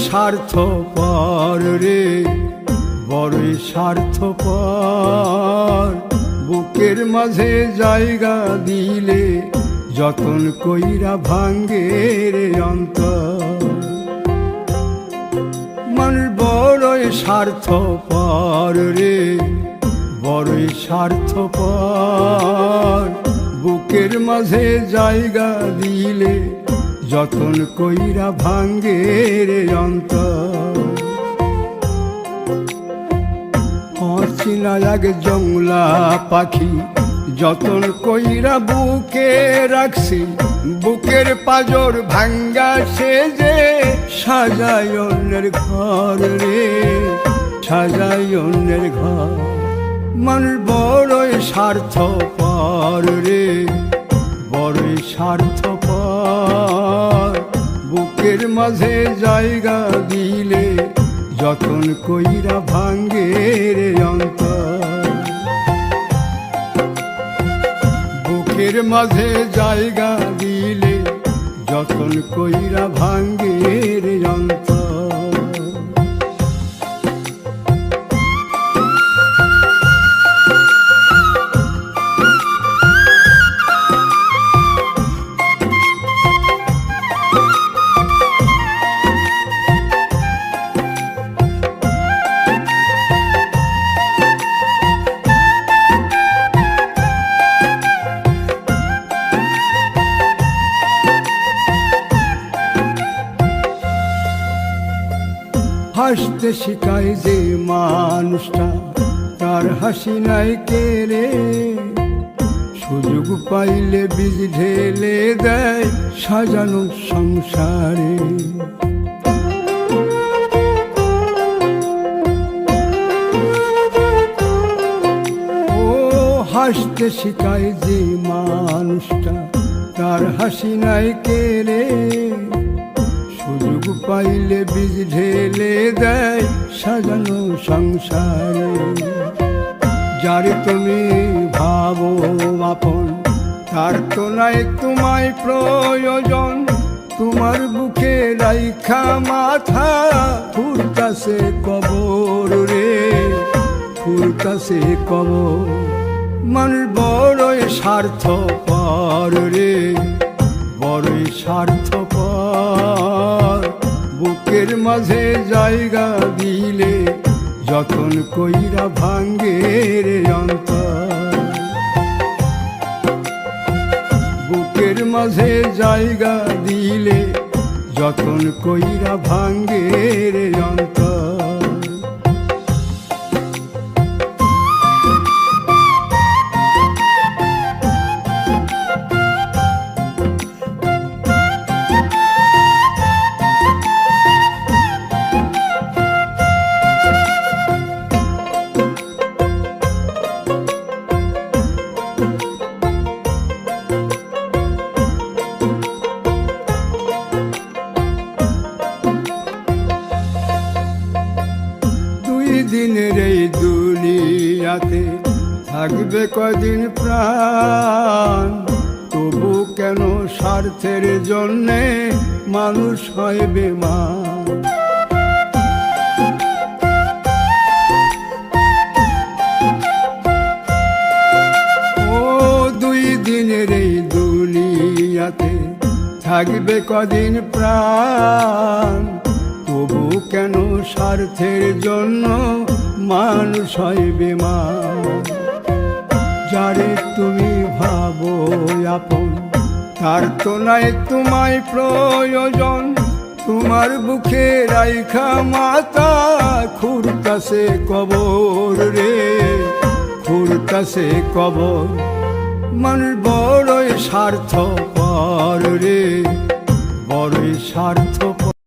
স্বার্থপর রে, বড়ই স্বার্থপর। বুকের মাঝে জায়গা দিলে যতন কইরা ভাঙ্গে রে অন্তর। মানুষ বড়ই স্বার্থপর রে, বড়ই স্বার্থপর। বুকের মাঝে জায়গা দিলে যতন কইরা ভাঙ্গে রে অন্তর। অচিনা এক জংলা পাখি যতন কইরা বুকে রাখছি, বুকের পাজর ভাঙ্গা সে যে সাজায় অন্যের ঘর রে, সাজায় অন্যের ঘর। মানুষ বড়ই স্বার্থপর রে, বড়ই স্বার্থপর। বুকের মাঝে জায়গা দিলে যতন কইরা ভাঙ্গে রে অন্তর। বুকের মাঝে জায়গা দিলে যতন কইরা ভাঙ্গে রে অন্তর। হাসতে শিখায় যে মানুষটা, তার হাসি নাই কেড়ে। সুযোগ পাইলে বীজ ঢেলে দেয় সাজানো সংসারে। ও হাসতে শিখায় যে মানুষটা, তার হাসি নাই কেড়ে। সুযোগ পাইলে বীজ ঢেলে দেয় সাজানো সংসারে। যারে তুমি ভাবো আপন, তার তো নাই তোমায় প্রয়োজন। তোমার বুকে রাইখা মাথা ফুরতাছে কবর রে, ফুরতাছে কবর। মানুষ বড়ই স্বার্থপর রে, বড়ই স্বার্থপর। বুকের মাঝে জায়গা দিলে যতন কইরা ভাঙ্গে রে অন্তর। বুকের মাঝে জায়গা দিলে যতন কইরা ভাঙ্গে রে অন্তর। দিনের এই দুনিয়াতে থাকবে কদিন প্রাণ, তবু কেন স্বার্থের জন্যে মানুষ হয় বেমান। ও দুই দিনের এই দুনিয়াতে থাকবে কদিন প্রাণ, তবু কেন স্বার্থের জন্য মানুষ হয় বেমান। যারে তুমি ভাবো আপন, তার তো নাই তোমায় প্রয়োজন। তোমার বুকে রাইখা মাথা খুরতাছে কবর রে, খুরতাছে কবর। মানুষ বড়ই স্বার্থপর রে, বড়ই স্বার্থপর।